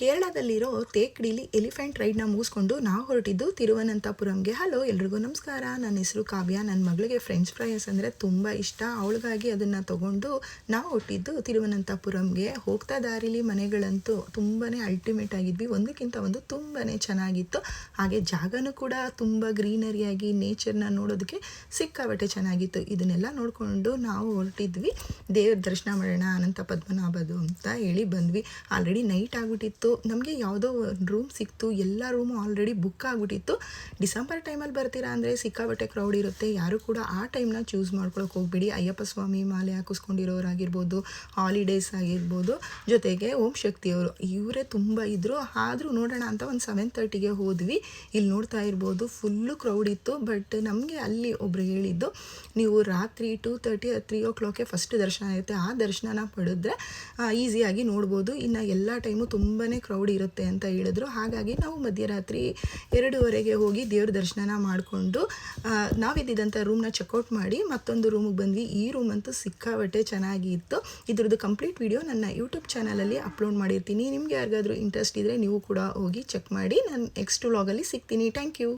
ಕೇರಳದಲ್ಲಿರೋ ತೇಕ್ಡಿಲಿ elephant ರೈಡ್ನ ಮುಗಿಸ್ಕೊಂಡು ನಾವು ಹೊರಟಿದ್ದು ತಿರುವನಂತಪುರಂಗೆ. Hello ಎಲ್ರಿಗೂ ನಮಸ್ಕಾರ. ನನ್ನ ಹೆಸರು ಕಾವ್ಯ. ನನ್ನ ಮಗಳಿಗೆ ಫ್ರೆಂಚ್ ಫ್ರೈಸ್ ಅಂದರೆ ತುಂಬ ಇಷ್ಟ. ಅವಳಿಗಾಗಿ ಅದನ್ನು ತೊಗೊಂಡು ನಾವು ಹೊರಟಿದ್ದು ತಿರುವನಂತಪುರಂಗೆ. ಹೋಗ್ತಾ ದಾರಿಲಿ ಮನೆಗಳಂತೂ ತುಂಬಾ ಅಲ್ಟಿಮೇಟ್ ಆಗಿದ್ವಿ, ಒಂದಕ್ಕಿಂತ ಒಂದು ತುಂಬಾ ಚೆನ್ನಾಗಿತ್ತು. ಹಾಗೆ ಜಾಗನೂ ಕೂಡ ತುಂಬ ಗ್ರೀನರಿಯಾಗಿ ನೇಚರ್ನ ನೋಡೋದಕ್ಕೆ ಸಿಕ್ಕಾಬಟ್ಟೆ ಚೆನ್ನಾಗಿತ್ತು. ಇದನ್ನೆಲ್ಲ ನೋಡಿಕೊಂಡು ನಾವು ಹೊರಟಿದ್ವಿ. ದೇವ್ರ ದರ್ಶನ ಮಾಡೋಣ ಅನಂತ ಪದ್ಮನಾಭದು ಅಂತ ಹೇಳಿ ಬಂದ್ವಿ. ಆಲ್ರೆಡಿ ನೈಟ್ ಆಗಿಬಿಟ್ಟಿತ್ತು. ನಮಗೆ ಯಾವುದೋ ಒಂದು ರೂಮ್ ಸಿಕ್ತು, ಎಲ್ಲ ರೂಮು ಆಲ್ರೆಡಿ ಬುಕ್ ಆಗಿಬಿಟ್ಟಿತ್ತು. ಡಿಸೆಂಬರ್ ಟೈಮಲ್ಲಿ ಬರ್ತೀರಾ ಅಂದರೆ ಸಿಕ್ಕಾಬಟ್ಟೆ ಕ್ರೌಡ್ ಇರುತ್ತೆ. ಯಾರು ಕೂಡ ಆ ಟೈಮ್ನ ಚೂಸ್ ಮಾಡ್ಕೊಳಕ್ಕೆ ಹೋಗ್ಬಿಡಿ. ಅಯ್ಯಪ್ಪ ಸ್ವಾಮಿ ಮಾಲೆ ಹಾಕಿಸ್ಕೊಂಡಿರೋರಾಗಿರ್ಬೋದು, ಹಾಲಿಡೇಸ್ ಆಗಿರ್ಬೋದು, ಜೊತೆಗೆ ಓಂ ಶಕ್ತಿಯವರು ಇವರೇ ತುಂಬ ಇದ್ದರು. ಆದರೂ ನೋಡೋಣ ಅಂತ ಒಂದು 7:30ಗೆ ಹೋದ್ವಿ. ಇಲ್ಲಿ ನೋಡ್ತಾ ಇರ್ಬೋದು ಫುಲ್ಲು ಕ್ರೌಡ್ ಇತ್ತು. ಬಟ್ ನಮಗೆ ಅಲ್ಲಿ ಒಬ್ರು ಹೇಳಿದ್ದು, ನೀವು ರಾತ್ರಿ 2:30 3 o'clockಗೆ ಫಸ್ಟ್ ದರ್ಶನ ಇರುತ್ತೆ, ಆ ದರ್ಶನನ ಪಡೆದ್ರೆ ಈಸಿಯಾಗಿ ನೋಡ್ಬೋದು. ಇನ್ನು ಎಲ್ಲ ಟೈಮು ತುಂಬಾ ಕ್ರೌಡ್ ಇರುತ್ತೆ ಅಂತ ಹೇಳಿದ್ರು. ಹಾಗಾಗಿ ನಾವು ಮಧ್ಯರಾತ್ರಿ 2:30ಗೆ ಹೋಗಿ ದೇವ್ರ ದರ್ಶನ ಮಾಡಿಕೊಂಡು ನಾವಿದ್ದಂಥ ರೂಮ್ನ ಚೆಕ್ಔಟ್ ಮಾಡಿ ಮತ್ತೊಂದು ರೂಮಿಗೆ ಬಂದ್ವಿ. ಈ ರೂಮ್ ಅಂತೂ ಸಿಕ್ಕಾಬಟ್ಟೆ ಚೆನ್ನಾಗಿತ್ತು. ಇದ್ರದ್ದು ಕಂಪ್ಲೀಟ್ ವಿಡಿಯೋ ನನ್ನ ಯೂಟ್ಯೂಬ್ ಚಾನಲಲ್ಲಿ ಅಪ್ಲೋಡ್ ಮಾಡಿರ್ತೀನಿ. ನಿಮ್ಗೆ ಯಾರಿಗಾದ್ರೂ ಇಂಟ್ರೆಸ್ಟ್ ಇದ್ದರೆ ನೀವು ಕೂಡ ಹೋಗಿ ಚೆಕ್ ಮಾಡಿ. ನಾನು ನೆಕ್ಸ್ಟ್ ವ್ಲಾಗಲ್ಲಿ ಸಿಗ್ತೀನಿ. Thank you.